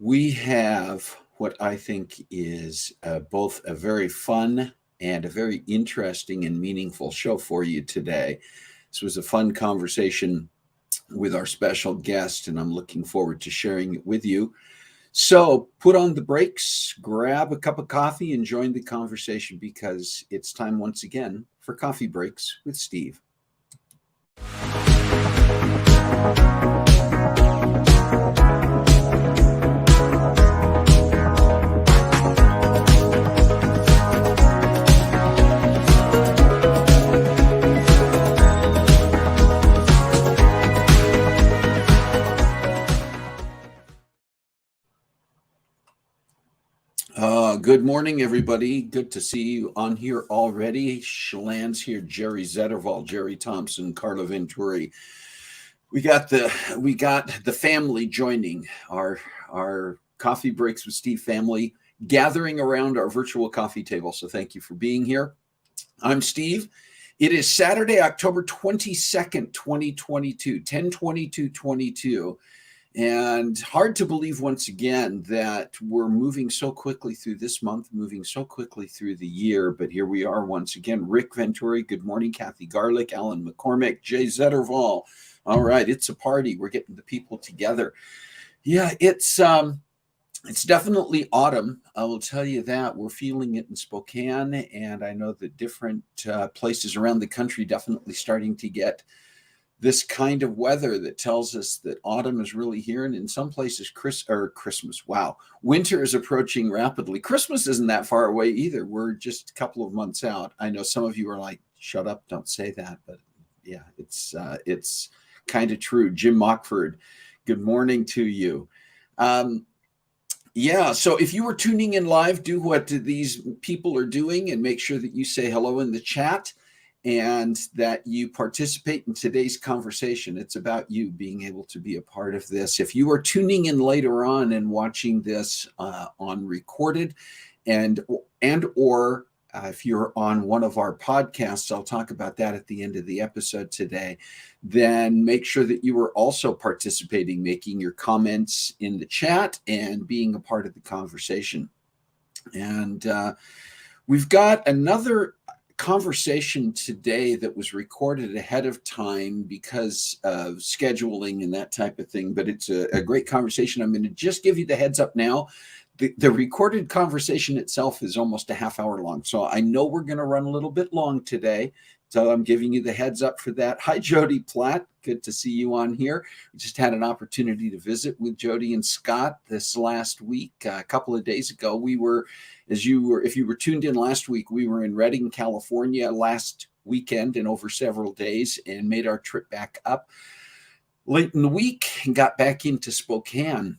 We have what I think is both a very fun and a very interesting and meaningful show for you today. This was a fun conversation with our special guest, and I'm looking forward to sharing it with you. So put on the brakes, grab a cup of coffee, and join the conversation because it's time once again for Coffee Breaks with Steve. Good morning, everybody. Good to see you on here already. Chelan's here, Jerry Zetterval, Jerry Thompson, Carla Venturi. We got the family joining our Coffee Breaks with Steve family, gathering around our virtual coffee table. So thank you for being here. I'm Steve. It is Saturday, October 22nd, 2022, 10/22/22. And hard to believe once again that we're moving so quickly through this month, moving so quickly through the year. But here we are once again. Rick Venturi, good morning. Kathy Garlick, Alan McCormick, Jay Zetterval. All right, it's a party. We're getting the people together. Yeah, it's definitely autumn. I will tell you that. We're feeling it in Spokane, and I know that different places around the country definitely starting to get this kind of weather that tells us that autumn is really here. And in some places, Christmas, wow, winter is approaching rapidly. Christmas isn't that far away either. We're just a couple of months out. I know some of you are like, shut up, don't say that. But yeah, it's kind of true. Jim Mockford, good morning to you. Yeah, so if you were tuning in live, do what these people are doing and make sure that you say hello in the chat and that you participate in today's conversation. It's about you being able to be a part of this. If you are tuning in later on and watching this on recorded or if you're on one of our podcasts, I'll talk about that at the end of the episode today, then make sure that you are also participating, making your comments in the chat and being a part of the conversation. And we've got another conversation today that was recorded ahead of time because of scheduling and that type of thing, but it's a great conversation. I'm going to just give you the heads up now. The recorded conversation itself is almost a half hour long, so I know we're going to run a little bit long today, so I'm giving you the heads up for that. Hi, Jody Platt. Good to see you on here. We just had an opportunity to visit with Jody and Scott this last week. A couple of days ago, if you were tuned in last week, we were in Redding, California last weekend and over several days and made our trip back up late in the week and got back into Spokane.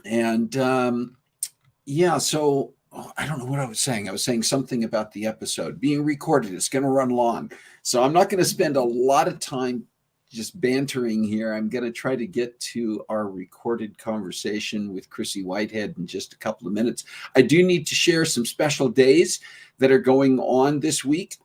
And so I don't know what I was saying. I was saying something about the episode being recorded. It's going to run long. So I'm not going to spend a lot of time just bantering here. I'm going to try to get to our recorded conversation with Chryssie Whitehead in just a couple of minutes. I do need to share some special days that are going on this week.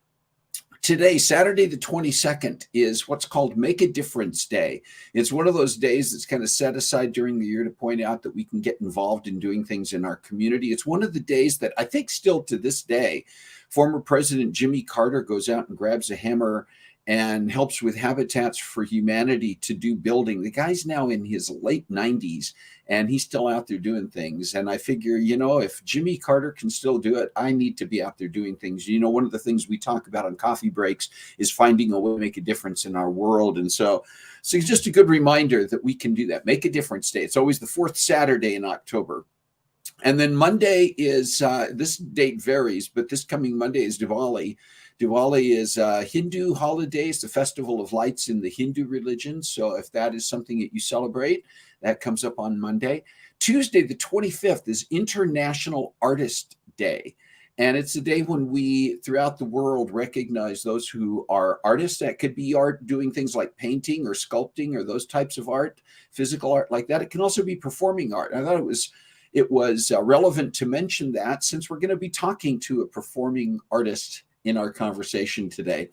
Today, Saturday the 22nd, is what's called Make a Difference Day. It's one of those days that's kind of set aside during the year to point out that we can get involved in doing things in our community. It's one of the days that I think still to this day, former President Jimmy Carter goes out and grabs a hammer and helps with Habitats for Humanity to do building. The guy's now in his late 90s, and he's still out there doing things. And I figure, if Jimmy Carter can still do it, I need to be out there doing things. One of the things we talk about on Coffee Breaks is finding a way to make a difference in our world. And so it's just a good reminder that we can do that. Make a Difference Day. It's always the fourth Saturday in October. And then Monday is, this date varies, but this coming Monday is Diwali. Diwali is a Hindu holiday. It's the festival of lights in the Hindu religion. So if that is something that you celebrate, that comes up on Monday. Tuesday, the 25th, is International Artist Day. And it's a day when we, throughout the world, recognize those who are artists. That could be art, doing things like painting or sculpting or those types of art, physical art like that. It can also be performing art. I thought it was relevant to mention that since we're going to be talking to a performing artist in our conversation today.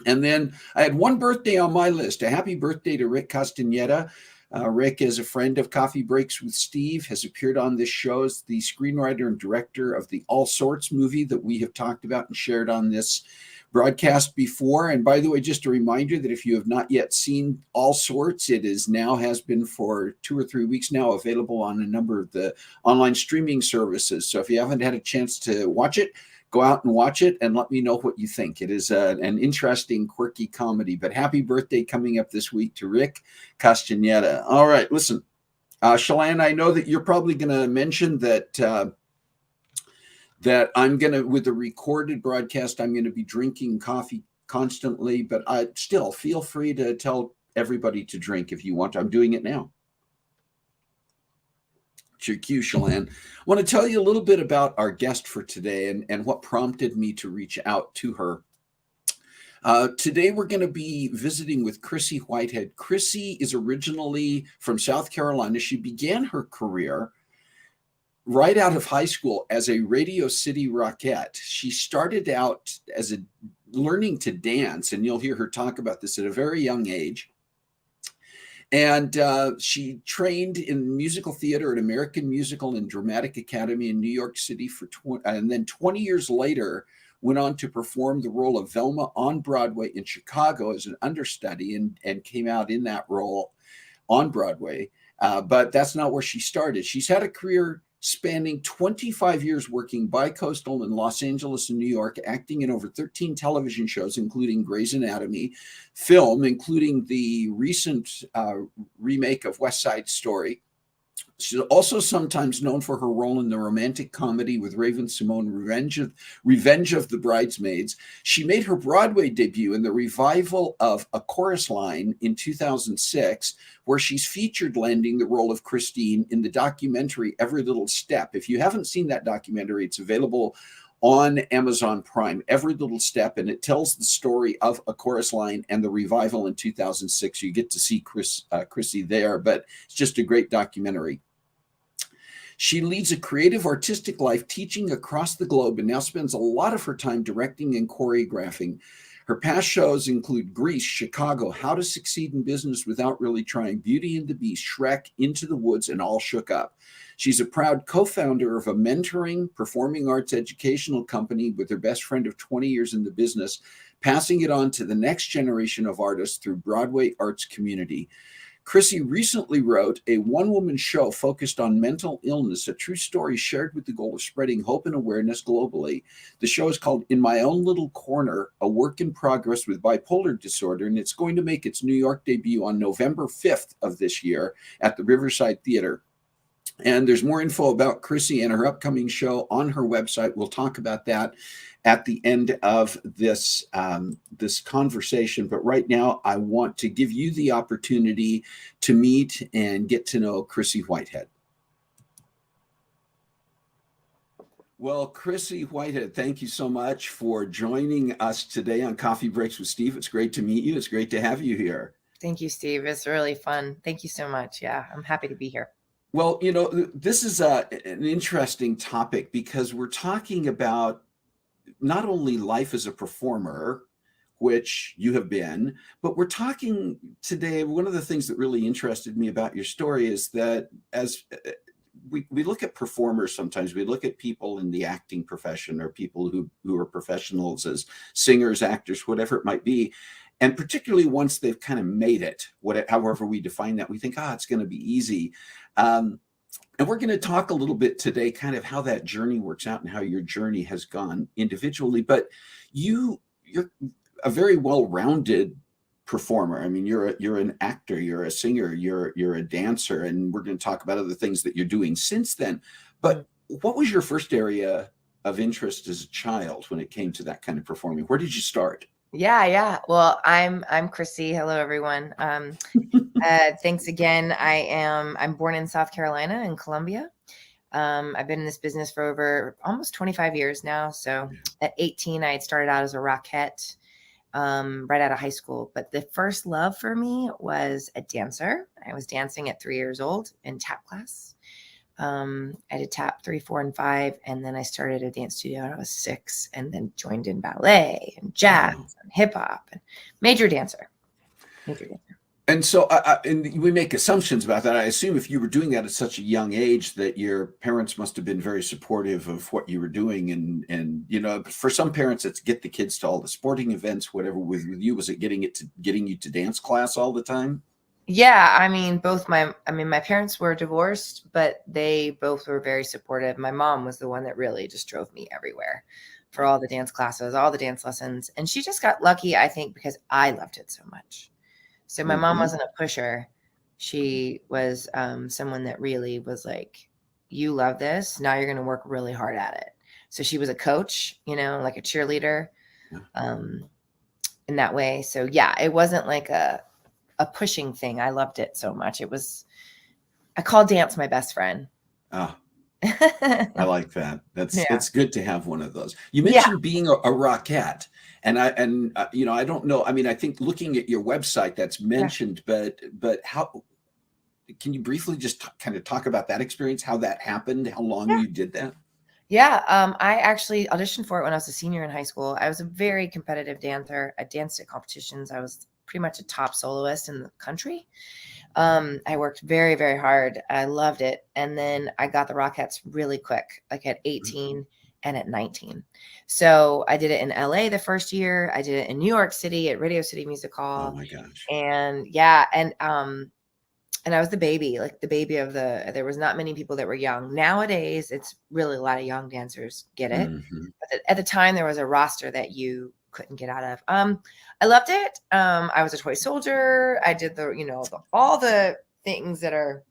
And then I had one birthday on my list. A happy birthday to Rick Castaneda. Rick is a friend of Coffee Breaks with Steve, has appeared on this show as the screenwriter and director of the All Sorts movie that we have talked about and shared on this broadcast before. And by the way, just a reminder that if you have not yet seen All Sorts, it is now has been for 2 or 3 weeks now available on a number of the online streaming services. So if you haven't had a chance to watch it, go out and watch it and let me know what you think. It is an interesting, quirky comedy. But happy birthday coming up this week to Rick Castaneda. All right, listen, Shalane, I know that you're probably going to mention that that I'm going to, with the recorded broadcast, I'm going to be drinking coffee constantly, but I still feel free to tell everybody to drink if you want. I'm doing it now. It's your cue, Shalane. I want to tell you a little bit about our guest for today and what prompted me to reach out to her. Today, we're going to be visiting with Chryssie Whitehead. Chryssie is originally from South Carolina. She began her career right out of high school as a Radio City Rockette. She started out as learning to dance, and you'll hear her talk about this at a very young age. And she trained in musical theater at American Musical and Dramatic Academy in New York City and then 20 years later went on to perform the role of Velma on Broadway in Chicago as an understudy and came out in that role on Broadway. But that's not where she started. She's had a career spanning 25 years working bi-coastal in Los Angeles and New York, acting in over 13 television shows, including Grey's Anatomy, film, including the recent remake of West Side Story. She's also sometimes known for her role in the romantic comedy with Raven-Symoné, Revenge of the Bridesmaids. She made her Broadway debut in the revival of A Chorus Line in 2006, where she's featured landing the role of Christine in the documentary Every Little Step. If you haven't seen that documentary, it's available on Amazon Prime, Every Little Step, and it tells the story of A Chorus Line and the revival in 2006. You get to see Chryssie there, but it's just a great documentary. She leads a creative, artistic life, teaching across the globe, and now spends a lot of her time directing and choreographing. Her past shows include Grease, Chicago, How to Succeed in Business Without Really Trying, Beauty and the Beast, Shrek, Into the Woods, and All Shook Up. She's a proud co-founder of a mentoring, performing arts educational company with her best friend of 20 years in the business, passing it on to the next generation of artists through Broadway Arts Community. Chryssie recently wrote a one-woman show focused on mental illness, a true story shared with the goal of spreading hope and awareness globally. The show is called In My Own Little Corner, a work in progress with bipolar disorder, and it's going to make its New York debut on November 5th of this year at the Riverside Theater. And there's more info about Chryssie and her upcoming show on her website. We'll talk about that at the end of this this conversation. But right now, I want to give you the opportunity to meet and get to know Chryssie Whitehead. Well, Chryssie Whitehead, thank you so much for joining us today on Coffee Breaks with Steve. It's great to meet you. It's great to have you here. Thank you, Steve. It's really fun. Thank you so much. Yeah, I'm happy to be here. Well, you know, this is an interesting topic because we're talking about not only life as a performer, which you have been, but we're talking today. One of the things that really interested me about your story is that as we look at performers, sometimes we look at people in the acting profession or people who are professionals as singers, actors, whatever it might be. And particularly once they've kind of made it, however we define that, we think, it's going to be easy. And we're going to talk a little bit today, kind of how that journey works out and how your journey has gone individually. But you're a very well-rounded performer. I mean, you're an actor, you're a singer, you're a dancer, and we're going to talk about other things that you're doing since then. But what was your first area of interest as a child when it came to that kind of performing? Where did you start? Yeah. Well, I'm Chryssie. Hello, everyone. Thanks again. I'm born in South Carolina in Columbia. I've been in this business for over almost 25 years now. So at 18, I had started out as a Rockette right out of high school. But the first love for me was a dancer. I was dancing at 3 years old in tap class. I did tap 3, 4, and 5, and then I started a dance studio when I was 6, and then joined in ballet and jazz and hip hop and major dancer. And so, and we make assumptions about that. I assume if you were doing that at such a young age, that your parents must have been very supportive of what you were doing. And you know, for some parents, it's get the kids to all the sporting events, whatever. With you, was it getting you to dance class all the time? Yeah, I mean, my parents were divorced, but they both were very supportive. My mom was the one that really just drove me everywhere for all the dance classes, all the dance lessons. And she just got lucky, I think, because I loved it so much. So my mom Hmm. wasn't a pusher. She was someone that really was like, you love this. Now you're going to work really hard at it. So she was a coach, you know, like a cheerleader um, in that way. So yeah, it wasn't like a pushing thing. I loved it so much. I call dance my best friend. Ah, I like that. Yeah. It's good to have one of those. You Yeah. mentioned being a rockette, and you know, I don't know. I mean, I think looking at your website that's Yeah. mentioned, but how can you briefly just kind of talk about that experience, how that happened, how long Yeah. you did that? Yeah. I actually auditioned for it when I was a senior in high school. I was a very competitive dancer. I danced at competitions. I was pretty much a top soloist in the country. I worked very, very hard. I loved it. And then I got the Rockettes really quick, like at 18 and at 19. So I did it in LA the first year. I did it in New York City at Radio City Music Oh Hall. my gosh. And yeah, and I was the baby, like the baby of there was not many people that were young. Nowadays, it's really a lot of young dancers get it. Hmm. But at the time, there was a roster that you couldn't get out of. I loved it. I was a toy soldier. I did all the things that are,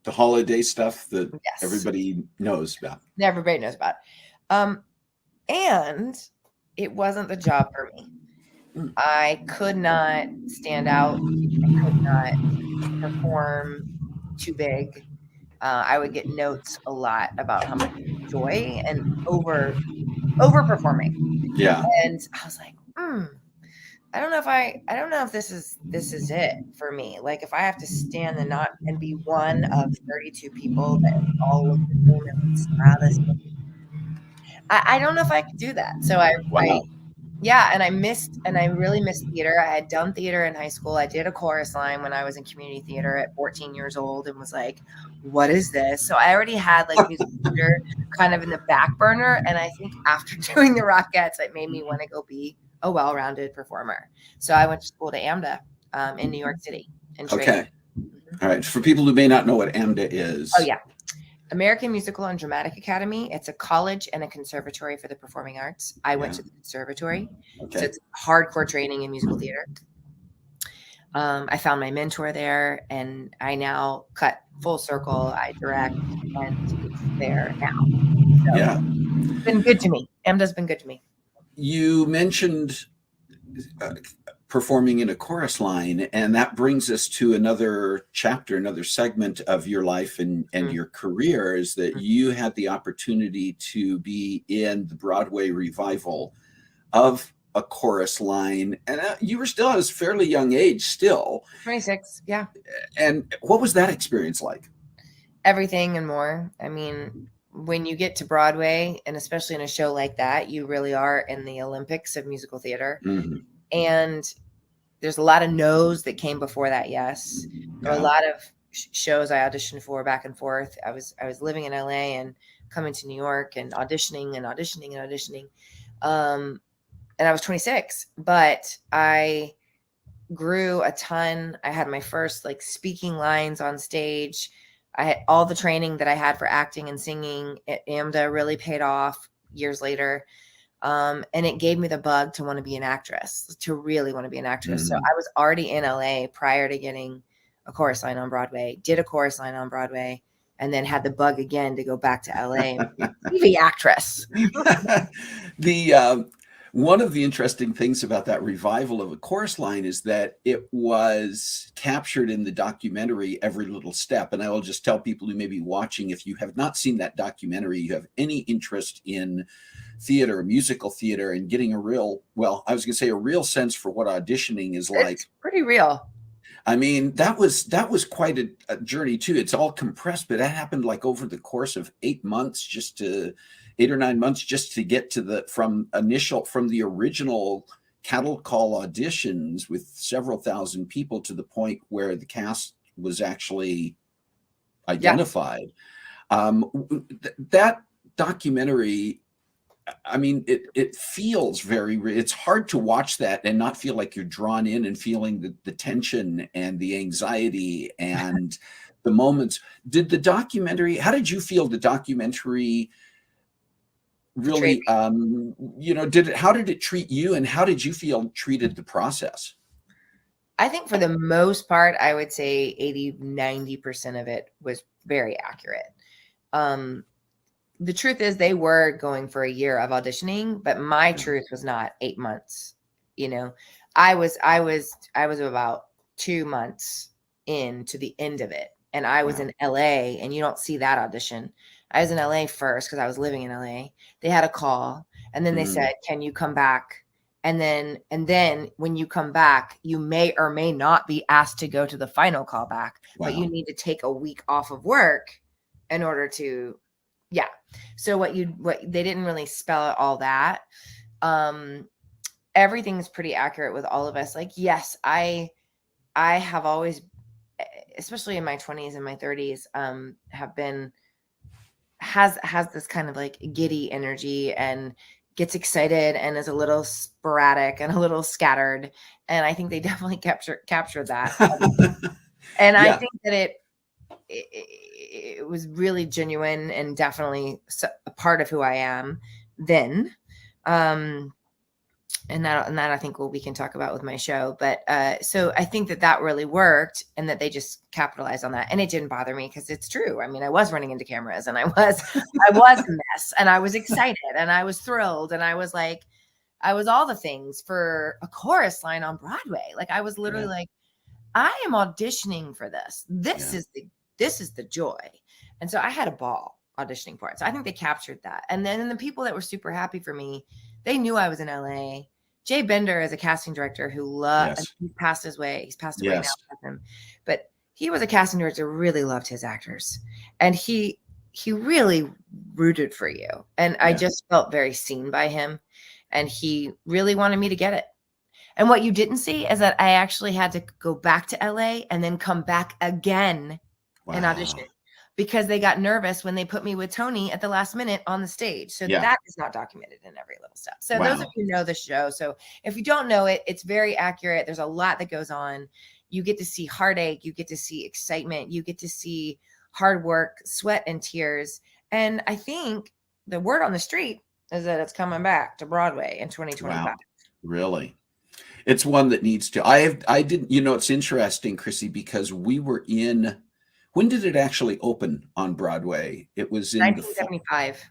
The holiday stuff that yes, everybody knows about. everybody knows about. Um, and it wasn't the job for me. Mm. I could not stand out. I could not perform too big. I would get notes a lot about how much joy and overperforming. Yeah. And I was like, I don't know if this is it for me. Like if I have to stand and not and be one of 32 people that all look the same and smile the same. I don't know if I could do that. So I Wow. yeah, and I really missed theater. I had done theater in high school. I did a chorus line when I was in community theater at 14 years old and was like, what is this? So I already had like music theater kind of in the back burner. And I think after doing the Rockettes, it made me want to go be a well-rounded performer. So I went to school to AMDA in New York City and trained. Okay. Mhm. All right. For people who may not know what AMDA Oh is. yeah. American Musical and Dramatic Academy. It's a college and a conservatory for the performing arts. I went Yeah. to the conservatory. So Okay. it's hardcore training in musical theater. I found my mentor there, and I now cut full circle. I direct and teach there now. So Yeah. it's been good to me. AMDA's been good to me. You mentioned uh, performing in a chorus line, and that brings us to another chapter, another segment of your life and Mhm. your career, is that you had the opportunity to be in the Broadway revival of a chorus line, and you were still at a fairly young age still. 26. Yeah. And what was that experience like? Everything and more. I mean, when you get to Broadway, and especially in a show like that, you really are in the Olympics of musical theater. Hmm. And there's a lot of no's that came before that yes. There were a Yeah. lot of shows I auditioned for back and forth. I was living in LA and coming to New York and auditioning and auditioning and auditioning. And I was 26, but I grew a ton. I had my first like speaking lines on stage. I had all the training that I had for acting and singing at AMDA really paid off years later. And it gave me the bug to want to be an actress, to really want to be an actress. So Hmm. I was already in LA prior to getting a chorus line on Broadway, did a chorus line on Broadway, and then had the bug again to go back to LA and be a TV actress. the One of the interesting things about that revival of a chorus line is that it was captured in the documentary Every Little Step. And I will just tell people who may be watching, if you have not seen that documentary, you have any interest in theater, musical theater, and getting a real, well, I was going to say a real sense for what auditioning is like. It's pretty real. I mean, that was quite a journey too. It's all compressed, but that happened like over the course of 8 months, 8 or 9 months, just to get to the from the original cattle call auditions with several thousand people to the point where the cast was actually Yeah. identified. That documentary, I mean, it feels very, it's hard to watch that and not feel like you're drawn in and feeling the tension and the anxiety and the moments. Did the documentary, how did you feel the documentary Portrayed. really, how did it treat you and how did you feel treated the process? I think for the most part, I would say 80-90% of it was very accurate. The truth is they were going for a year of auditioning, but my Yeah. truth was not 8 months. You know, I was about 2 months into the end of it. And I was Wow. in LA, and you don't see that audition. I was in LA first because I was living in LA. They had a call, and then they Mm, said, "Can you come back?" And then when you come back, you may or may not be asked to go to the final callback, but you wow. need to take a week off of work in order to, yeah. So what they didn't really spell out all that. Um, Everything's pretty accurate with all of us. Like, yes, I have always, especially in my 20s and my 30s, have been has this kind of like giddy energy and gets excited and is a little sporadic and a little scattered. And I think they definitely captured that. And I Yeah. think that it was really genuine and definitely a part of who I am then. And that I think we can talk about with my show. But so I think that really worked, and that they just capitalized on that, and it didn't bother me because it's true. I mean, I was running into cameras, and I was a mess, and I was excited, and I was thrilled, and I was like, I was all the things for a chorus line on Broadway. Like, I was literally Yeah. like, I am auditioning for this. Yeah. This is the joy. And so I had a ball auditioning for it. So I think they captured that. And then the people that were super happy for me, they knew I was in LA. Jay Bender is a casting director who Yes. he passed his way. He's passed away now. Yes. But he was a casting director, really loved his actors. And he really rooted for you. And I Yeah. just felt very seen by him. And he really wanted me to get it. And what you didn't see is that I actually had to go back to LA and then come back again and audition, Wow. because they got nervous when they put me with Tony at the last minute on the stage. So Yeah. that is not documented in every little step. So those of Wow. you know the show. So if you don't know it, it's very accurate. There's a lot that goes on. You get to see heartache. You get to see excitement. You get to see hard work, sweat, and tears. And I think the word on the street is that it's coming back to Broadway in 2025. Wow. Really? It's one that needs to. I didn't, it's interesting, Chryssie, because when did it actually open on Broadway? It was in the fall, 1975.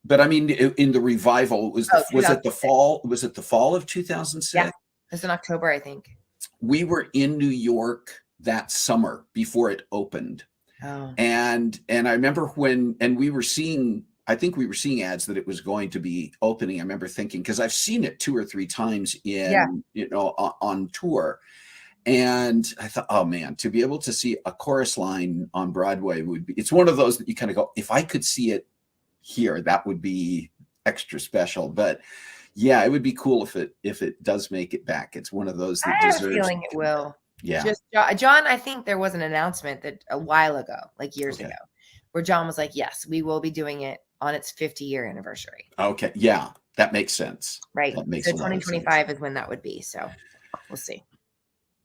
but I mean, in the revival, Oh, was it the 2006. fall? Was it the fall of Yeah. 2006? It's in October, I think. We were in New York that summer before it opened. Oh. And I remember and we were seeing, I think we were seeing ads that it was going to be opening. I remember thinking, because I've seen it 2 or 3 times on tour. And I thought, oh man, to be able to see a chorus line on Broadway it's one of those that you kind of go, if I could see it here, that would be extra special. But yeah, it would be cool if it does make it back. It's one of those that I have a deserves feeling to it come back. will. Yeah. Just John, I think there was an announcement that a while ago, like years Okay. ago, where John was like, yes, we will be doing it on its 50-year anniversary. Okay. Yeah, that makes sense. Right. That makes So a lot of sense. 2025 is when that would be. So we'll see.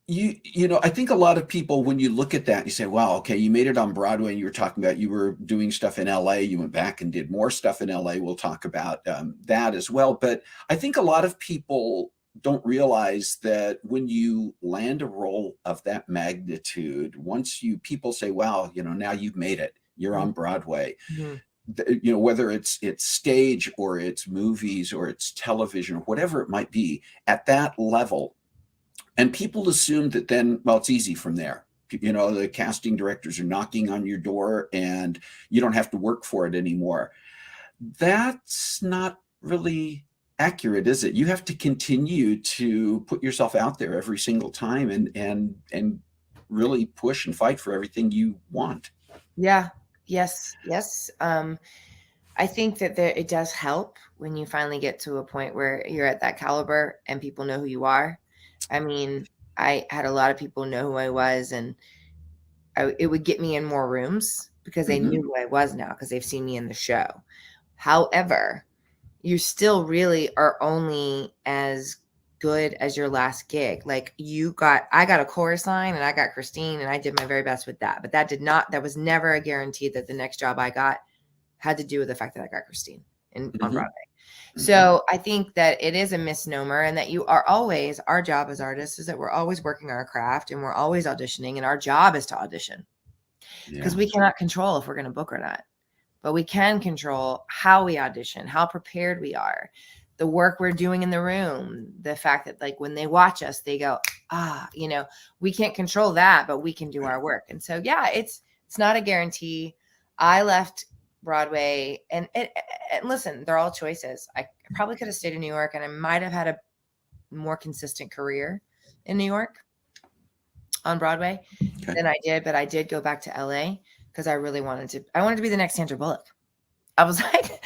I think a lot of people, when you look at that, you say, wow, okay, you made it on Broadway, and you were talking about you were doing stuff in LA. You went back and did more stuff in LA. We'll talk about that as well. But I think a lot of people don't realize that when you land a role of that magnitude, people say, wow, now you've made it. You're on Broadway. Mm-hmm. Whether it's stage or it's movies or it's television or whatever it might be, at that level. And people assume that then, well, it's easy from there. The casting directors are knocking on your door and you don't have to work for it anymore. That's not really accurate, is it? You have to continue to put yourself out there every single time and really push and fight for everything you want. Yeah. Yes. Yes. I think that it does help when you finally get to a point where you're at that caliber and people know who you are. I mean, I had a lot of people know who I was, and it would get me in more rooms because they Hmm. knew who I was now because they've seen me in the show. However, you still really are only as good as your last gig. Like I got a chorus line and I got Christine and I did my very best with that. But that was never a guarantee that the next job I got had to do with the fact that I got Christine on Hmm. Broadway. Hmm. So I think that it is a misnomer, and that you are always, our job as artists is that we're always working our craft and we're always auditioning, and our job is to audition because Yeah. we cannot control if we're going to book or not. But we can control how we audition, how prepared we are, the work we're doing in the room, the fact that like when they watch us, they go, we can't control that, but we can do our work. And so, yeah, it's not a guarantee. I left Broadway and listen, they're all choices. I probably could have stayed in New York and I might have had a more consistent career in New York on Broadway Okay. than I did, but I did go back to LA because I wanted to be the next Sandra Bullock. I was like,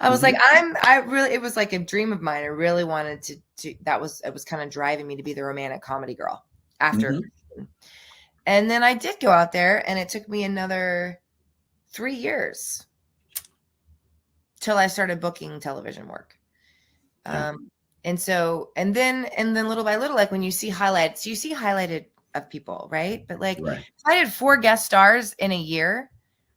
Hmm. it was like a dream of mine. I really wanted it was kind of driving me to be the romantic comedy girl after. Hmm. And then I did go out there and it took me another 3 years till I started booking television work. Yeah. Um, and then little by little, like when you see highlights, you see highlighted of people, right? But like Right. if I did 4 guest stars in a year,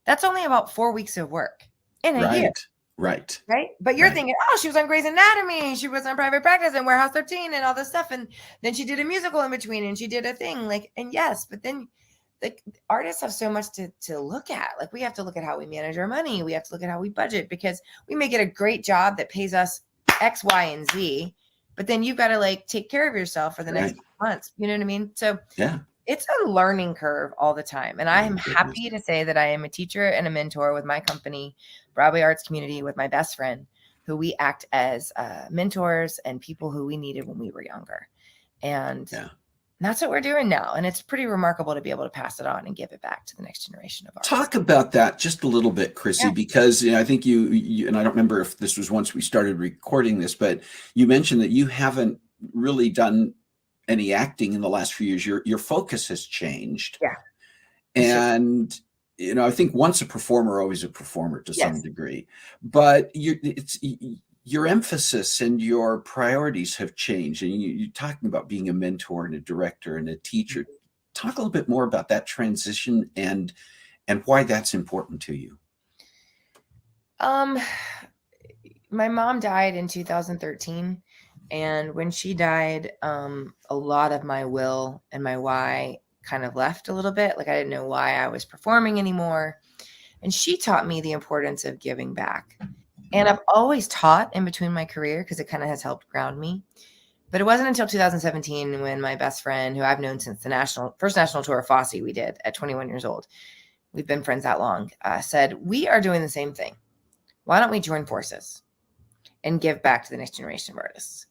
that's only about 4 weeks of work in a year. Right. Right. Right. But you're Right. thinking, oh, she was on Grey's Anatomy. She was on Private Practice and Warehouse 13 and all this stuff. And then she did a musical in between and she did a thing and yes, but then the artists have so much to look at. Like we have to look at how we manage our money. We have to look at how we budget because we may get a great job that pays us X, Y, and Z, but then you've got to like take care of yourself for the next Right. months. You know what I mean? So Yeah. it's a learning curve all the time. And I My am goodness. happy to say that I am a teacher and a mentor with my company, Broadway Arts Community, with my best friend, who we act as mentors and people who we needed when we were younger. And Yeah. that's what we're doing now. And it's pretty remarkable to be able to pass it on and give it back to the next generation of artists. Talk about that just a little bit, Yeah. Chryssie, because I think and I don't remember if this was once we started recording this, but you mentioned that you haven't really done any acting in the last few years. Your focus has changed, Yeah. It's true. and I think once a performer, always a performer to some Yes. degree. But your emphasis and your priorities have changed, and you're talking about being a mentor and a director and a teacher. Talk a little bit more about that transition and why that's important to you. Um, my mom died in 2013. And when she died, a lot of my will and my why kind of left a little bit. Like I didn't know why I was performing anymore. And she taught me the importance of giving back. And I've always taught in between my career because it kind of has helped ground me. But it wasn't until 2017 when my best friend, who I've known since the first national tour of Fosse we did at 21 years old, we've been friends that long, said, we are doing the same thing. Why don't we join forces and give back to the next generation of artists?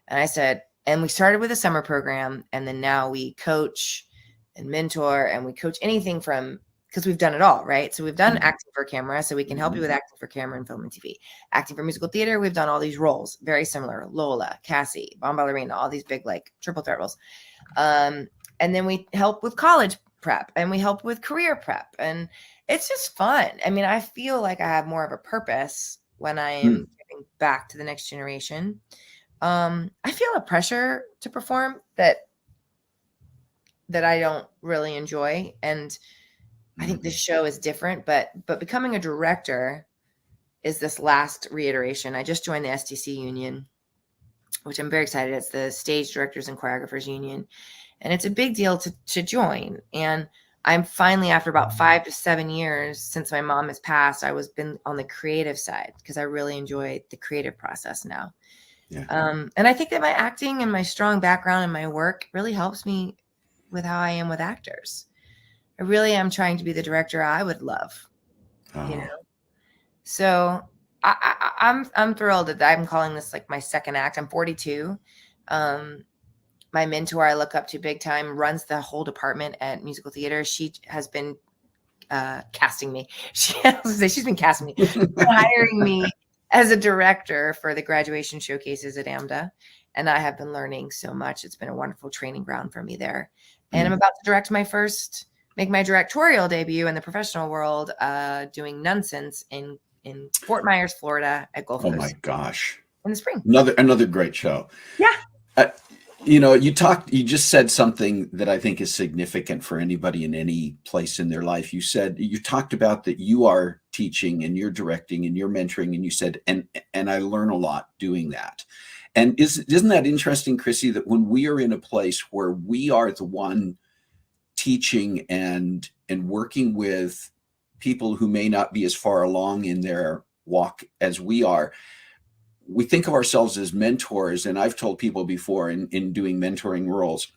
And I said, and we started with a summer program, and then now we coach and mentor, and we coach anything from, because we've done it all, right? So we've done acting for camera, so we can help you with acting for camera and film and TV. Acting for musical theater, we've done all these roles, very similar. Lola, Cassie, Bon Ballerina, all these big like triple threat roles. And then we help with college prep, and we help with career prep, and it's just fun. I mean, I feel like I have more of a purpose when I am giving back to the next generation. I feel a pressure to perform that I don't really enjoy, and I think this show is different. But becoming a director is this last reiteration. I just joined the STC union, which I'm very excited. It's the Stage Directors and Choreographers Union, and it's a big deal to join. And I'm finally, after about 5 to 7 years since my mom has passed, been on the creative side because I really enjoy the creative process now. Yeah. And I think that my acting and my strong background and my work really helps me with how I am with actors. I really am trying to be the director I would love, you know? So I'm thrilled that I'm calling this like my second act. I'm 42. My mentor I look up to big time runs the whole department at musical theater. She has been casting me. She's been casting me, hiring me as a director for the graduation showcases at AMDA. And I have been learning so much. It's been a wonderful training ground for me there. And I'm about to make my directorial debut in the professional world, doing Nonsense in Fort Myers, Florida at Gulf Coast. Oh my gosh. In the spring. Another great show. Yeah. You just said something that I think is significant for anybody in any place in their life. You talked about that you are teaching and you're directing and you're mentoring, and you said, and I learn a lot doing that. And isn't that interesting, Chryssie, that when we are in a place where we are the one teaching and working with people who may not be as far along in their walk as we are, we think of ourselves as mentors. And I've told people before in doing mentoring roles,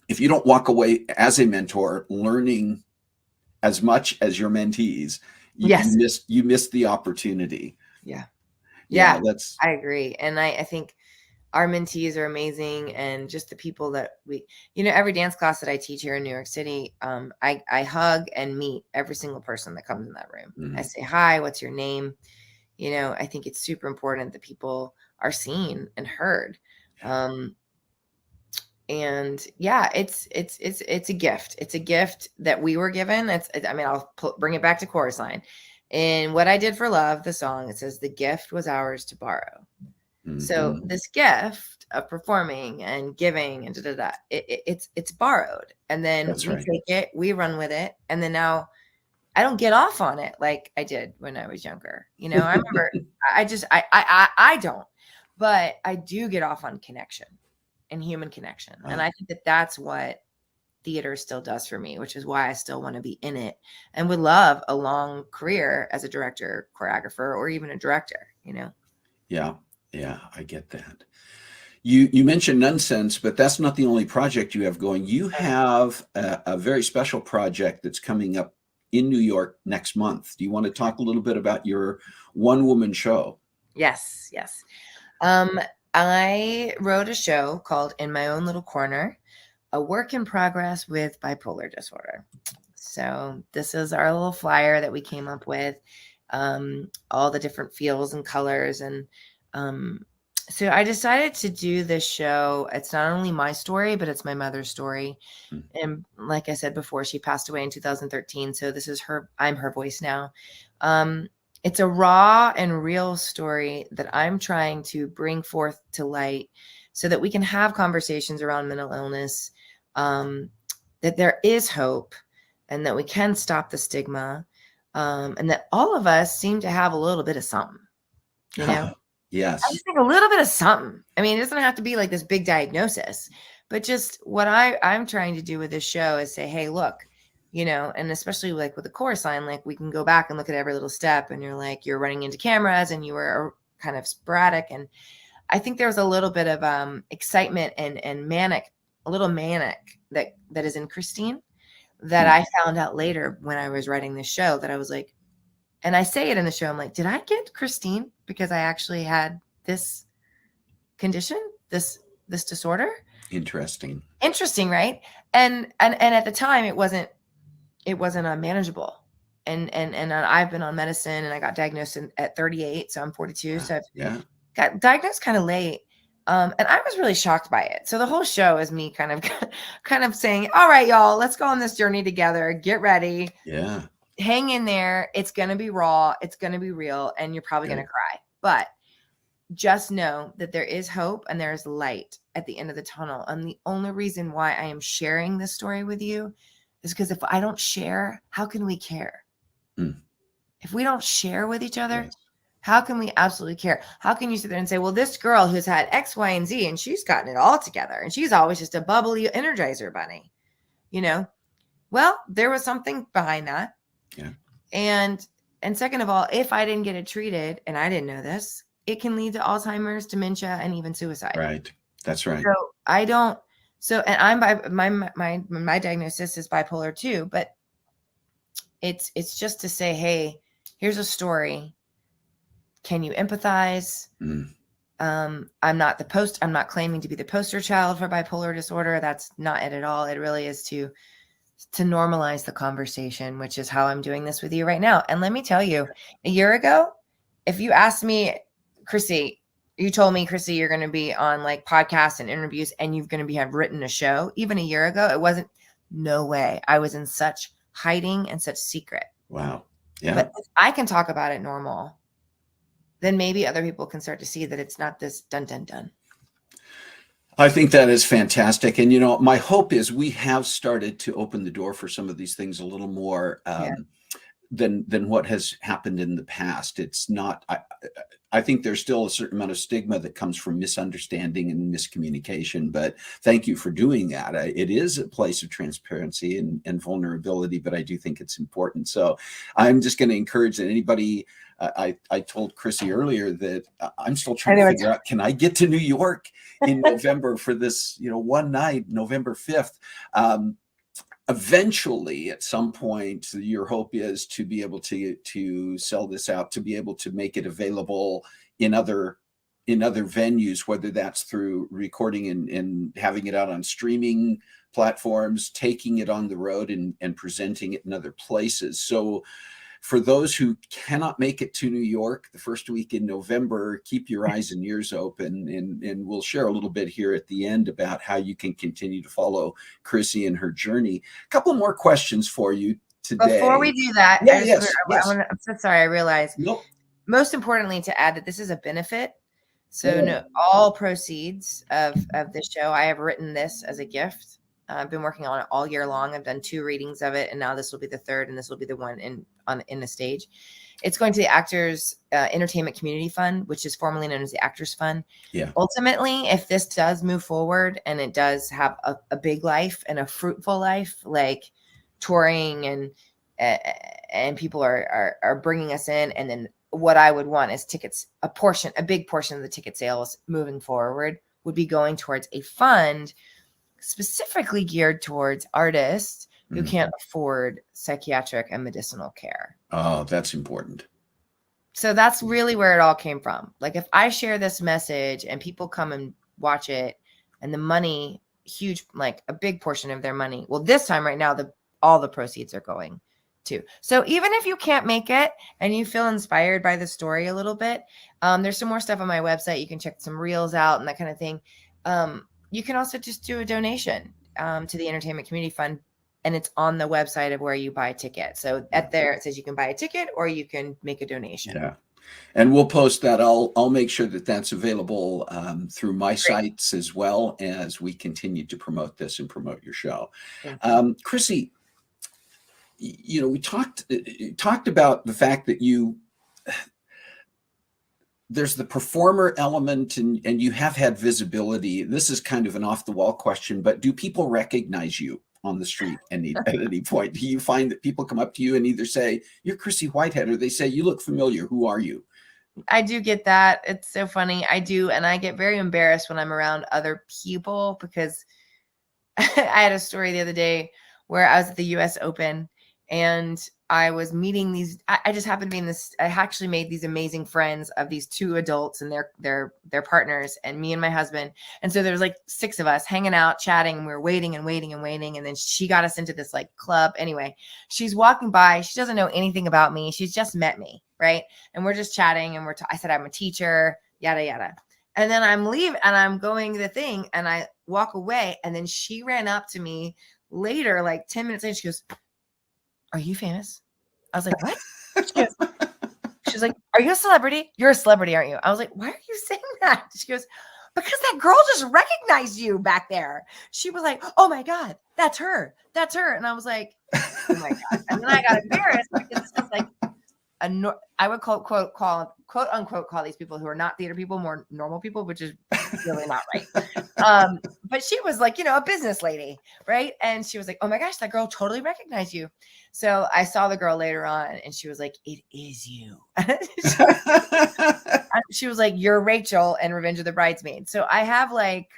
if you don't walk away as a mentor learning as much as your mentees, you miss the opportunity. Yeah, I agree. And I think our mentees are amazing. And just the people that every dance class that I teach here in New York City, I hug and meet every single person that comes in that room. Mm-hmm. I say, hi, what's your name? I think it's super important that people are seen and heard. And yeah, it's a gift. It's a gift that we were given. I'll bring it back to Chorus Line. In What I Did for Love, the song, it says the gift was ours to borrow. Mm-hmm. So this gift of performing and giving and it's borrowed. And then take it, we run with it. And then now I don't get off on it like I did when I was younger. I remember I don't, but I do get off on connection and human connection. And I think that's what theater still does for me, which is why I still want to be in it and would love a long career as a director, choreographer, or even a director, Yeah, I get that. You mentioned Nonsense, but that's not the only project you have going. You have a very special project that's coming up in New York next month. Do you want to talk a little bit about your one-woman show? Yes. I wrote a show called In My Own Little Corner, a work in progress with bipolar disorder. So this is our little flyer that we came up with, all the different feels and colors. And so I decided to do this show. It's not only my story, but it's my mother's story. Mm-hmm. And like I said before, she passed away in 2013. So this is I'm her voice now. It's a raw and real story that I'm trying to bring forth to light so that we can have conversations around mental illness, that there is hope and that we can stop the stigma, and that all of us seem to have a little bit of something, Yes. I just think a little bit of something. I mean, it doesn't have to be like this big diagnosis, but just what I'm trying to do with this show is say, hey, look, and especially like with the Chorus Line, like we can go back and look at every little step and you're running into cameras and you were kind of sporadic. And I think there was a little bit of excitement and a little manic that is in Christine that I found out later when I was writing this show, that I was like, and I say it in the show, I'm like, did I get Christine because I actually had this condition, this disorder? Interesting, right? And at the time it wasn't manageable. And I've been on medicine and I got diagnosed at 38. So I'm 42. So I've got diagnosed kind of late. And I was really shocked by it. So the whole show is me kind of saying, all right, y'all, let's go on this journey together. Get ready. Yeah. Hang in there. It's going to be raw. It's going to be real. And you're probably going to cry, but just know that there is hope and there is light at the end of the tunnel. And the only reason why I am sharing this story with you is because if I don't share, how can we care? If we don't share with each other, how can we absolutely care? How can you sit there and say, well, this girl who's had X, Y, and Z, and she's gotten it all together, and she's always just a bubbly Energizer bunny, Well, there was something behind that. Yeah. And second of all, if I didn't get it treated, and I didn't know this, it can lead to Alzheimer's, dementia, and even suicide. Right. That's right. So I don't. So, and I'm my diagnosis is bipolar too, but it's just to say, hey, here's a story. Can you empathize? I'm not claiming to be the poster child for bipolar disorder. That's not it at all. It really is to to normalize the conversation, which is how I'm doing this with you right now. And let me tell you, a year ago, if you asked me, Chryssie, you told me, Chryssie, you're going to be on like podcasts and interviews and you're going to have written a show. Even a year ago, it wasn't, no way. I was in such hiding and such secret. Wow. Yeah. But if I can talk about it normal, then maybe other people can start to see that it's not this dun, dun, dun. I think that is fantastic. And, my hope is we have started to open the door for some of these things a little more than what has happened in the past. It's not, I think there's still a certain amount of stigma that comes from misunderstanding and miscommunication, but thank you for doing that. It is a place of transparency and vulnerability, but I do think it's important. So I'm just going to encourage that anybody, I told Chryssie earlier that I'm still trying to figure out, can I get to New York in November for this, one night, November 5th? Eventually, at some point, your hope is to be able to sell this out, to be able to make it available in other venues, whether that's through recording and having it out on streaming platforms, taking it on the road and presenting it in other places. So for those who cannot make it to New York the first week in November, keep your eyes and ears open, and we'll share a little bit here at the end about how you can continue to follow Chryssie and her journey. A couple more questions for you today. Before we do that, yes. I'm so sorry, I realized. Nope. Most importantly, to add that this is a benefit. So all proceeds of this show, I have written this as a gift. I've been working on it all year long. I've done 2 readings of it, and now this will be the 3rd, and this will be the one in the stage. It's going to the Actors Entertainment Community Fund, which is formerly known as the Actors Fund. Yeah. Ultimately, if this does move forward and it does have a big life and a fruitful life, like touring and people are bringing us in, and then what I would want is tickets. A big portion of the ticket sales moving forward would be going towards a fund specifically geared towards artists who can't afford psychiatric and medicinal care. Oh, that's important. So that's really where it all came from. Like, if I share this message and people come and watch it, and the money, huge, like a big portion of their money, well, this time right now, all the proceeds are going to. So even if you can't make it and you feel inspired by the story a little bit, there's some more stuff on my website. You can check some reels out and that kind of thing. You can also just do a donation to the Entertainment Community Fund, and it's on the website of where you buy a ticket. So there it says you can buy a ticket or you can make a donation. Yeah. And we'll post that. I'll make sure that that's available through my sites as well as we continue to promote this and promote your show. Chryssie, we talked about the fact that there's the performer element and you have had visibility. This is kind of an off the wall question, but do people recognize you on the street at any point? Do you find that people come up to you and either say, "You're Chryssie Whitehead," or they say, "You look familiar. Who are you?" I do get that. It's so funny. I do. And I get very embarrassed when I'm around other people, because I had a story the other day where I was at the US Open and I was meeting I just happened to be I actually made these amazing friends of these 2 adults and their partners, and me and my husband. And so there was like 6 of us hanging out, chatting, and we were waiting and waiting and waiting. And then she got us into this like club. Anyway, she's walking by. She doesn't know anything about me. She's just met me. Right. And we're just chatting, and I said, I'm a teacher, yada, yada. And then I'm leaving and I'm going to the thing and I walk away. And then she ran up to me later, like 10 minutes later. She goes, "Are you famous?" I was like, "What?" She's like, "Are you a celebrity? You're a celebrity, aren't you?" I was like, "Why are you saying that?" She goes, "Because that girl just recognized you back there." She was like, "Oh my God, that's her. That's her." And I was like, "Oh my God." And then I got embarrassed because this is like I would quote unquote call these people who are not theater people more normal people, which is really not right. But she was like, a business lady, right? And she was like, "Oh my gosh, that girl totally recognized you." So I saw the girl later on, and she was like, "It is you." She was like, "You're Rachel in Revenge of the Bridesmaids." So I have like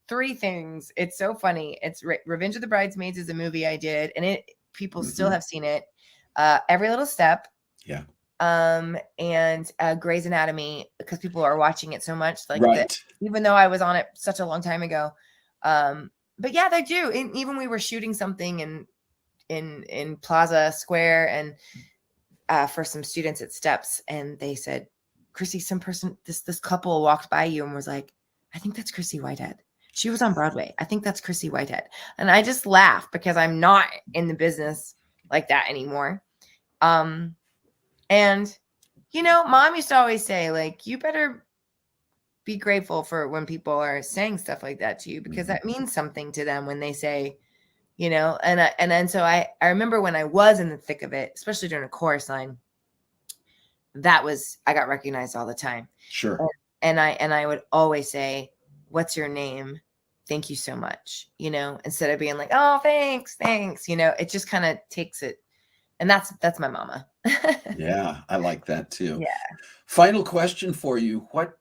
3 things. It's so funny. It's Revenge of the Bridesmaids is a movie I did, and people still have seen it. Every Little Step. Yeah. And Grey's Anatomy, because people are watching it so much. Like right. even though I was on it such a long time ago, but yeah, they do. And even we were shooting something in Plaza Square, and for some students at Steps, and they said, Chryssie, this couple walked by you and was like, I think that's Chryssie Whitehead. She was on Broadway. I think that's Chryssie Whitehead. And I just laughed because I'm not in the business like that anymore. And Mom used to always say, like, you better be grateful for when people are saying stuff like that to you, because that means something to them when they say, and then so I remember when I was in the thick of it, especially during a chorus line, I got recognized all the time. Sure. And I would always say, what's your name? Thank you so much. Instead of being like, oh, thanks. It just kind of takes it. And that's my mama. Yeah, I like that too. Yeah. Final question for you. What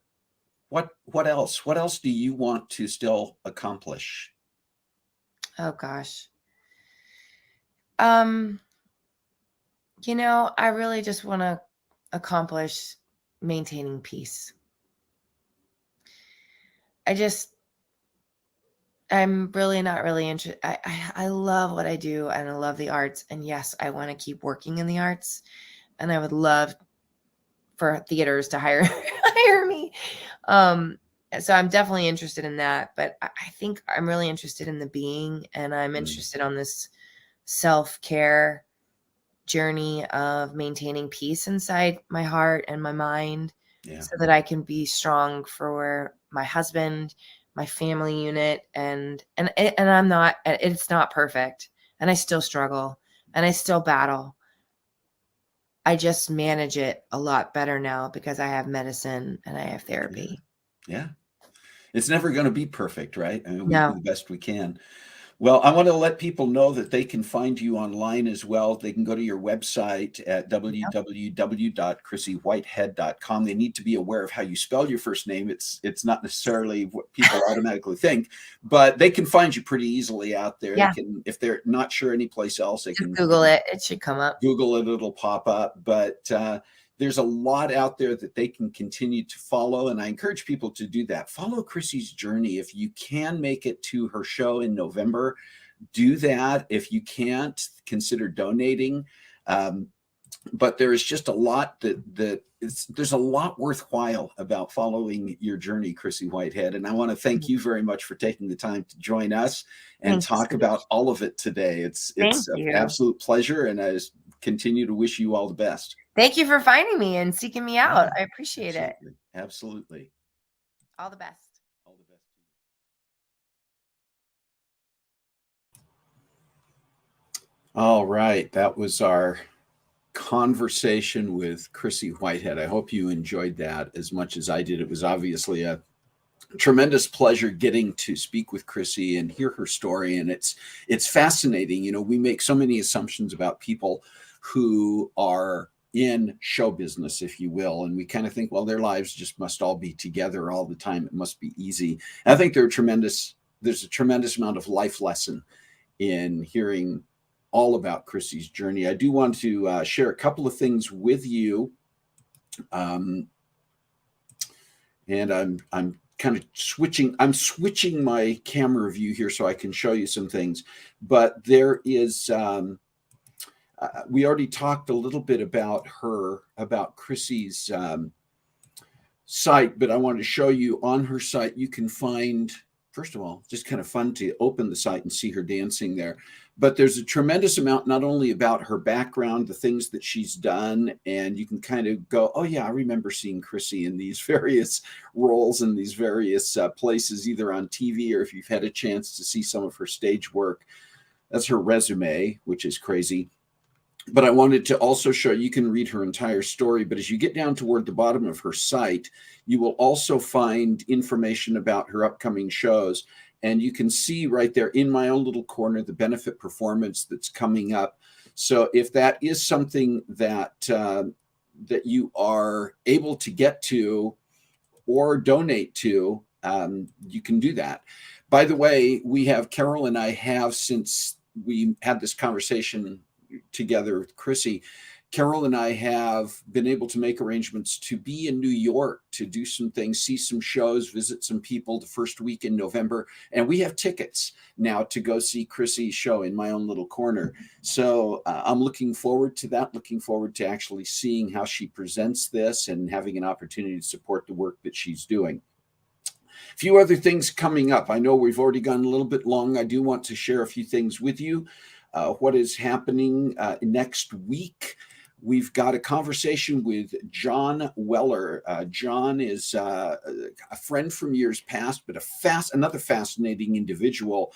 else? What else do you want to still accomplish? Oh gosh. I really just want to accomplish maintaining peace. I'm really not really interested. I love what I do, and I love the arts. And yes, I want to keep working in the arts, and I would love for theaters to hire me. So I'm definitely interested in that, but I think I'm really interested in the being, and I'm interested on this self-care journey of maintaining peace inside my heart and my mind, so that I can be strong for my husband, my family unit, and it's not perfect, and I still struggle and I still battle. I just manage it a lot better now because I have medicine and I have therapy. Yeah. It's never going to be perfect, right? I mean, we do No. the best we can. Well, I want to let people know that they can find you online as well. They can go to your website at www.chryssiewhitehead.com. They need to be aware of how you spell your first name. It's not necessarily what people automatically think, but they can find you pretty easily out there. Yeah. They can, if they're not sure any place else, they Just can Google it. It should come up. Google it, it'll pop up. But there's a lot out there that they can continue to follow. And I encourage people to do that. Follow Chryssie's journey. If you can make it to her show in November, do that. If you can't, consider donating. But there is just a lot there's a lot worthwhile about following your journey, Chryssie Whitehead. And I want to thank you very much for taking the time to join us and talk about all of it today. It's an absolute pleasure. And I just continue to wish you all the best. Thank you for finding me and seeking me out. I appreciate it. Absolutely. All the best. All the best to you. All right. That was our conversation with Chryssie Whitehead. I hope you enjoyed that as much as I did. It was obviously a tremendous pleasure getting to speak with Chryssie and hear her story. And it's fascinating. We make so many assumptions about people who are in show business, if you will, and we kind of think, well, their lives just must all be together all the time. It must be easy. And I think there's a tremendous amount of life lesson in hearing all about Chryssie's journey. I do want to share a couple of things with you. And I'm kind of switching my camera view here so I can show you some things. But there is, we already talked a little bit about Chryssie's site, but I want to show you on her site, you can find, first of all, just kind of fun to open the site and see her dancing there. But there's a tremendous amount, not only about her background, the things that she's done, and you can kind of go, oh yeah, I remember seeing Chryssie in these various roles in these various places, either on TV or if you've had a chance to see some of her stage work. That's her resume, which is crazy. But I wanted to also show, you can read her entire story, but as you get down toward the bottom of her site, you will also find information about her upcoming shows. And you can see right there in my own little corner, the benefit performance that's coming up. So if that is something that that you are able to get to or donate to, you can do that. By the way, Carol and I have, since we had this conversation together with Chryssie, Carol and I have been able to make arrangements to be in New York to do some things, see some shows, visit some people the first week in November. And we have tickets now to go see Chrysie's show in my own little corner. So I'm looking forward to that, looking forward to actually seeing how she presents this and having an opportunity to support the work that she's doing. A few other things coming up. I know we've already gone a little bit long. I do want to share a few things with you. What is happening next week? We've got a conversation with John Weller. John is a friend from years past, but another fascinating individual.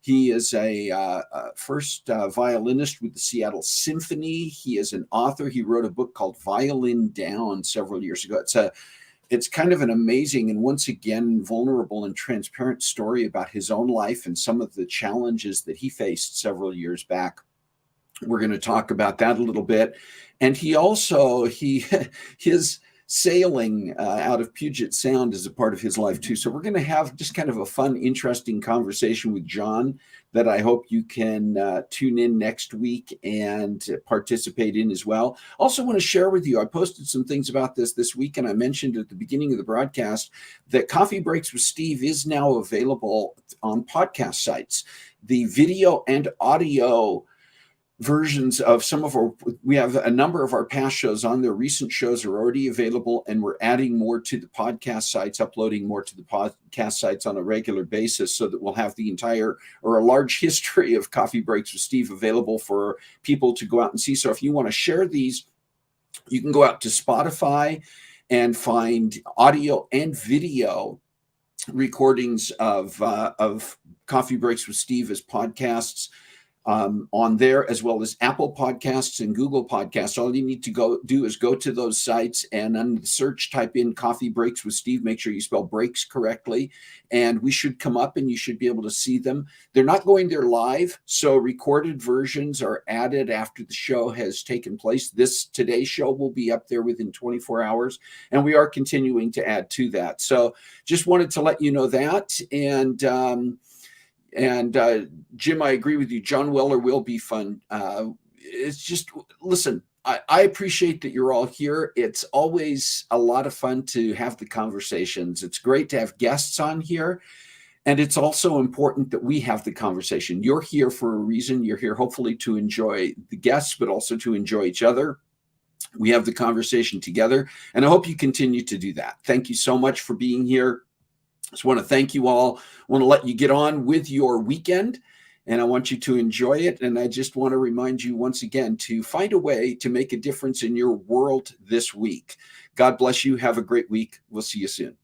He is a first violinist with the Seattle Symphony. He is an author. He wrote a book called Violin Down several years ago. It's kind of an amazing and once again vulnerable and transparent story about his own life and some of the challenges that he faced several years back. We're going to talk about that a little bit. And his sailing out of Puget Sound is a part of his life too. So we're going to have just kind of a fun, interesting conversation with John that I hope you can tune in next week and participate in as well. Also want to share with you, I posted some things about this week, and I mentioned at the beginning of the broadcast that Coffee Breaks with Steve is now available on podcast sites. The video and audio versions of we have a number of our past shows on there. Recent shows are already available, and we're adding more to the podcast sites, uploading more to the podcast sites on a regular basis, so that we'll have the entire or a large history of Coffee Breaks with Steve available for people to go out and see. So if you want to share these, you can go out to Spotify and find audio and video recordings of Coffee Breaks with Steve as podcasts on there, as well as Apple Podcasts and Google Podcasts. All you need to do is go to those sites and under the search, type in Coffee Breaks with Steve. Make sure you spell breaks correctly, and we should come up and you should be able to see them. They're not going there live, so recorded versions are added after the show has taken place. Today's show will be up there within 24 hours, and we are continuing to add to that. So just wanted to let you know that. And Jim, I agree with you. John Weller will be fun. It's just, listen, I appreciate that you're all here. It's always a lot of fun to have the conversations. It's great to have guests on here. And it's also important that we have the conversation. You're here for a reason. You're here hopefully to enjoy the guests, but also to enjoy each other. We have the conversation together, and I hope you continue to do that. Thank you so much for being here. Just want to thank you all. I want to let you get on with your weekend, and I want you to enjoy it. And I just want to remind you once again to find a way to make a difference in your world this week. God bless you. Have a great week. We'll see you soon.